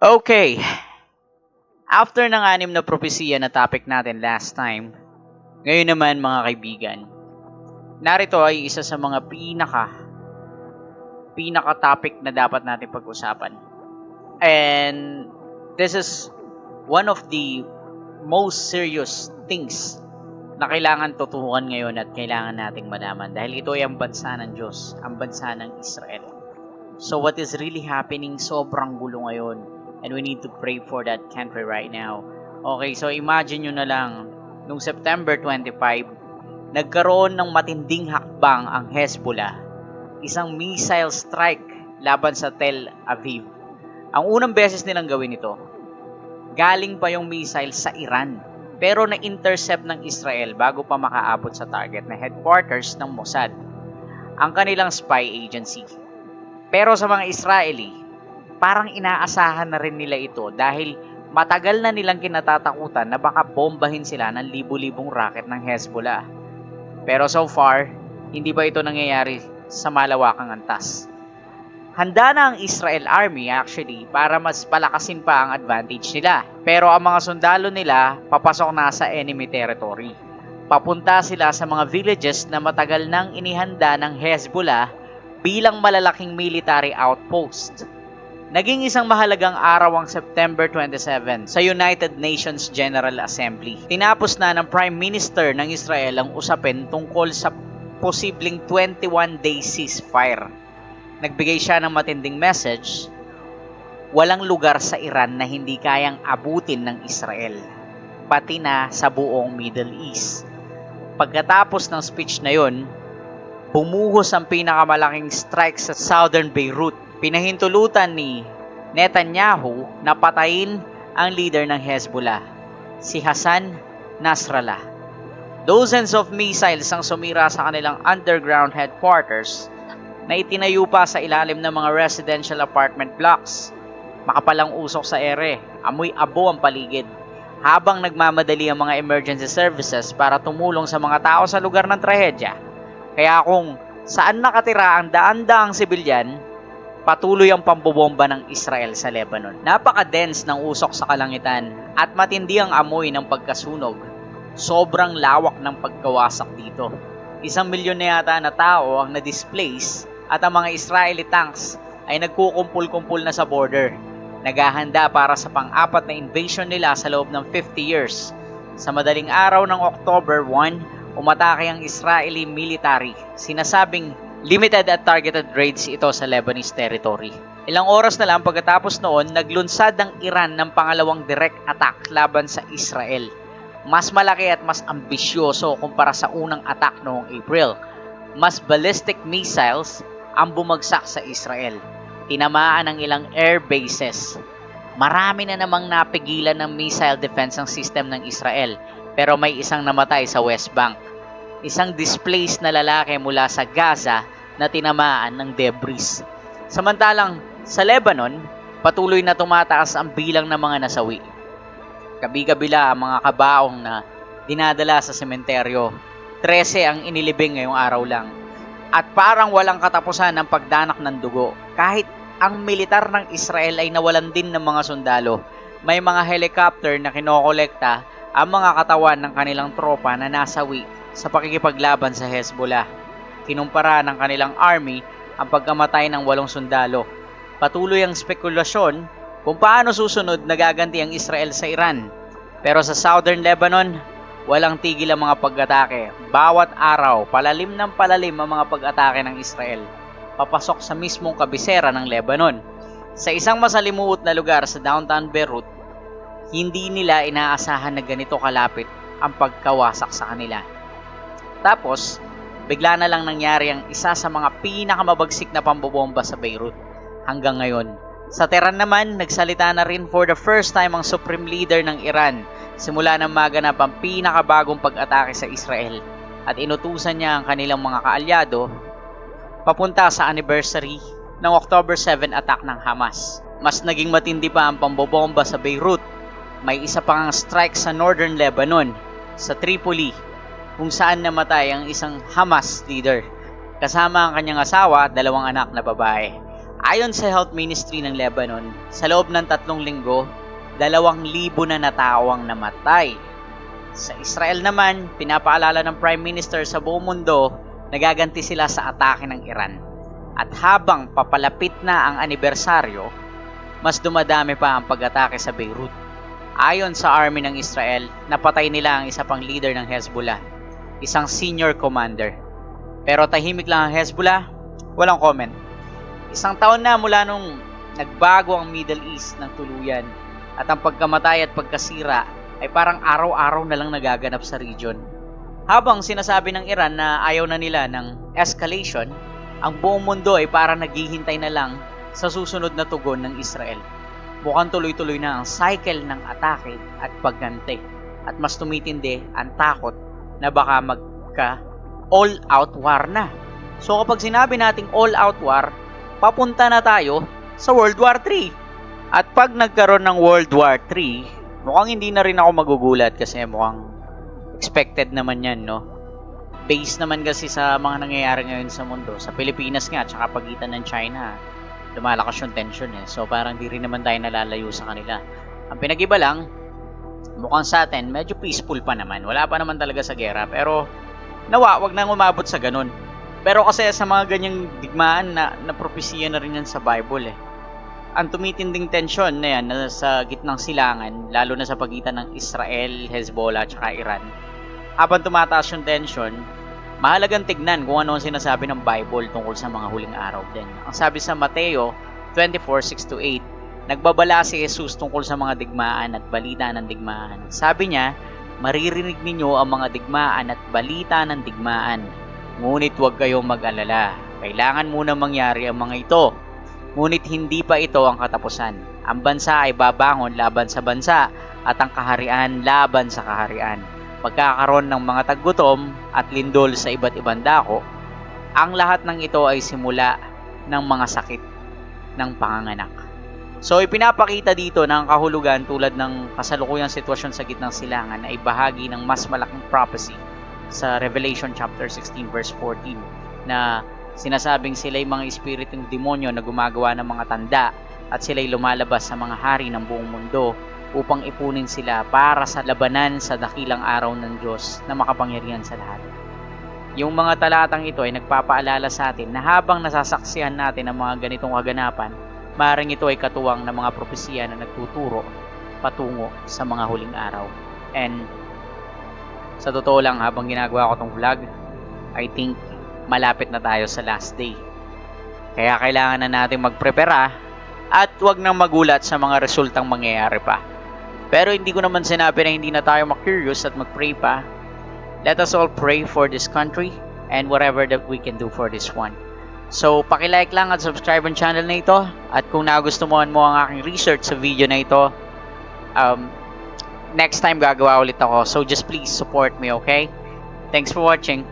Okay, after ng 6 na propesiya na topic natin last time, ngayon naman mga kaibigan, narito ay isa sa mga pinaka-topic na dapat natin pag-usapan. And this is one of the most serious things na kailangan tutukan ngayon at kailangan nating malaman dahil ito ay ang bansa ng Diyos, ang bansa ng Israel. So what is really happening, sobrang gulo ngayon. And we need to pray for that country right now. Okay, so imagine nyo na lang, nung September 25, nagkaroon ng matinding hakbang ang Hezbollah. Isang missile strike laban sa Tel Aviv. Ang unang beses nilang gawin ito, galing pa yung missile sa Iran. Pero na-intercept ng Israel bago pa makaabot sa target na headquarters ng Mossad, ang kanilang spy agency. Pero sa mga Israeli, parang inaasahan na rin nila ito dahil matagal na nilang kinatatakutan na baka bombahin sila ng libu-libong rocket ng Hezbollah. Pero so far, hindi pa ito nangyayari sa malawakang antas. Handa na ang Israel Army actually para mas palakasin pa ang advantage nila. Pero ang mga sundalo nila papasok na sa enemy territory. Papunta sila sa mga villages na matagal nang inihanda ng Hezbollah bilang malalaking military outpost. Naging isang mahalagang araw ang September 27 sa United Nations General Assembly. Tinapos na ng Prime Minister ng Israel ang usapin tungkol sa posibleng 21-day ceasefire. Nagbigay siya ng matinding message, walang lugar sa Iran na hindi kayang abutin ng Israel, pati na sa buong Middle East. Pagkatapos ng speech na yon, bumuhos ang pinakamalaking strike sa Southern Beirut. Pinahintulutan ni Netanyahu na patayin ang leader ng Hezbollah, si Hassan Nasrallah. Dozens of missiles ang sumira sa kanilang underground headquarters na itinayo pa sa ilalim ng mga residential apartment blocks. Makapalang usok sa ere, amoy abo ang paligid, habang nagmamadali ang mga emergency services para tumulong sa mga tao sa lugar ng trahedya. Kaya kung saan nakatira ang daan-daang sibilyan, patuloy ang pambobomba ng Israel sa Lebanon. Napaka-dense ng usok sa kalangitan at matindi ang amoy ng pagkasunog. Sobrang lawak ng pagkawasak dito. 1 milyon na yata na tao ang na-displace at ang mga Israeli tanks ay nagkukumpul-kumpul na sa border. Naghahanda para sa pang-apat na invasion nila sa loob ng 50 years. Sa madaling araw ng October 1, umatake ang Israeli military. Sinasabing limited at targeted raids ito sa Lebanese territory. Ilang oras na lang pagkatapos noon, naglunsad ang Iran ng pangalawang direct attack laban sa Israel. Mas malaki at mas ambisyoso kumpara sa unang attack noong April. Mas ballistic missiles ang bumagsak sa Israel. Tinamaan ang ilang air bases. Marami na namang napigilan ng missile defense ang system ng Israel, pero may isang namatay sa West Bank. Isang displaced na lalaki mula sa Gaza na tinamaan ng debris. Samantalang sa Lebanon, patuloy na tumataas ang bilang ng mga nasawi. Kabi-kabila ang mga kabaong na dinadala sa sementeryo. 13 ang inilibing ngayong araw lang. At parang walang katapusan ang pagdanak ng dugo. Kahit ang militar ng Israel ay nawalan din ng mga sundalo, may mga helicopter na kinokolekta ang mga katawan ng kanilang tropa na nasawi sa pakikipaglaban sa Hezbollah. Kinumpara ng kanilang army ang pagkamatay ng 8 sundalo. Patuloy ang spekulasyon kung paano susunod nagaganti ang Israel sa Iran. Pero sa Southern Lebanon, walang tigil ang mga pag-atake. Bawat araw, palalim ng palalim ang mga pag-atake ng Israel, papasok sa mismong kabisera ng Lebanon. Sa isang masalimuot na lugar sa downtown Beirut, hindi nila inaasahan na ganito kalapit ang pagkawasak sa kanila. Tapos, bigla na lang nangyari ang isa sa mga pinakamabagsik na pambobomba sa Beirut hanggang ngayon. Sa Tehran naman, nagsalita na rin for the first time ang Supreme Leader ng Iran simula nang maganap ang pinakabagong pag-atake sa Israel at inutusan niya ang kanilang mga kaalyado papunta sa anniversary ng October 7 attack ng Hamas. Mas naging matindi pa ang pambobomba sa Beirut. May isa pang strike sa Northern Lebanon, sa Tripoli, kung saan namatay ang isang Hamas leader kasama ang kanyang asawa at 2 anak na babae. Ayon sa Health Ministry ng Lebanon, sa loob ng 3 linggo, 2,000 na tao ang namatay. Sa Israel naman, pinapaalala ng Prime Minister sa buong mundo, nagaganti sila sa atake ng Iran. At habang papalapit na ang anibersaryo, mas dumadami pa ang pag-atake sa Beirut. Ayon sa army ng Israel, napatay nila ang isa pang leader ng Hezbollah, isang senior commander. Pero tahimik lang ang Hezbollah, walang comment. Isang taon na mula nung nagbago ang Middle East ng tuluyan at ang pagkamatay at pagkasira ay parang araw-araw na lang nagaganap sa region. Habang sinasabi ng Iran na ayaw na nila ng escalation, ang buong mundo ay parang naghihintay na lang sa susunod na tugon ng Israel. Mukhang tuloy-tuloy na ang cycle ng atake at pagganti at mas tumitindi ang takot na baka magka all-out war na. So kapag sinabi nating all-out war, papunta na tayo sa World War III. At pag nagkaroon ng World War III, mukhang hindi na rin ako magugulat kasi mukhang expected naman yan, no? Based naman kasi sa mga nangyayari ngayon sa mundo. Sa Pilipinas nga, tsaka pagitan ng China, lumalakas yung tension eh. So parang di rin naman tayo nalalayo sa kanila. Ang pinag-iba lang, mukhang sa atin, medyo peaceful pa naman. Wala pa naman talaga sa gera. Pero nawa, wag nang umabot sa ganun. Pero kasi sa mga ganyang digmaan na propesiya na rin yan sa Bible eh. Ang tumitinding tensyon na yan na sa gitnang silangan, lalo na sa pagitan ng Israel, Hezbollah, at Iran. Habang tumataas yung tensyon, mahalagang tignan kung ano ang sinasabi ng Bible tungkol sa mga huling araw din. Ang sabi sa Mateo 24:6-8, nagbabala si Jesus tungkol sa mga digmaan at balita ng digmaan. Sabi niya, maririnig ninyo ang mga digmaan at balita ng digmaan. Ngunit huwag kayong mag-alala. Kailangan muna mangyari ang mga ito. Ngunit hindi pa ito ang katapusan. Ang bansa ay babangon laban sa bansa at ang kaharian laban sa kaharian. Magkakaroon ng mga taggutom at lindol sa iba't ibang dako. Ang lahat ng ito ay simula ng mga sakit ng panganganak. So ipinapakita dito na ang kahulugan tulad ng kasalukuyang sitwasyon sa gitnang silangan ay bahagi ng mas malaking prophecy sa Revelation chapter 16 verse 14 na sinasabing sila'y mga espiritong demonyo na gumagawa ng mga tanda at sila'y lumalabas sa mga hari ng buong mundo upang ipunin sila para sa labanan sa dakilang araw ng Diyos na makapangyarihan sa lahat. Yung mga talatang ito ay nagpapaalala sa atin na habang nasasaksihan natin ang mga ganitong kaganapan, maaaring ito ay katuwang ng mga propesiya na nagtuturo patungo sa mga huling araw. And sa totoo lang, habang ginagawa ko tong vlog, I think malapit na tayo sa last day. Kaya kailangan na natin magprepara at huwag nang magulat sa mga resultang mangyayari pa. Pero hindi ko naman sinabi na hindi na tayo ma-curious at mag-pray pa. Let us all pray for this country and whatever that we can do for this one. So, paki-like lang at subscribe ang channel na ito. At kung nagustuhan mo ang aking research sa video na ito, next time gagawa ulit ako. So just please support me, okay? Thanks for watching.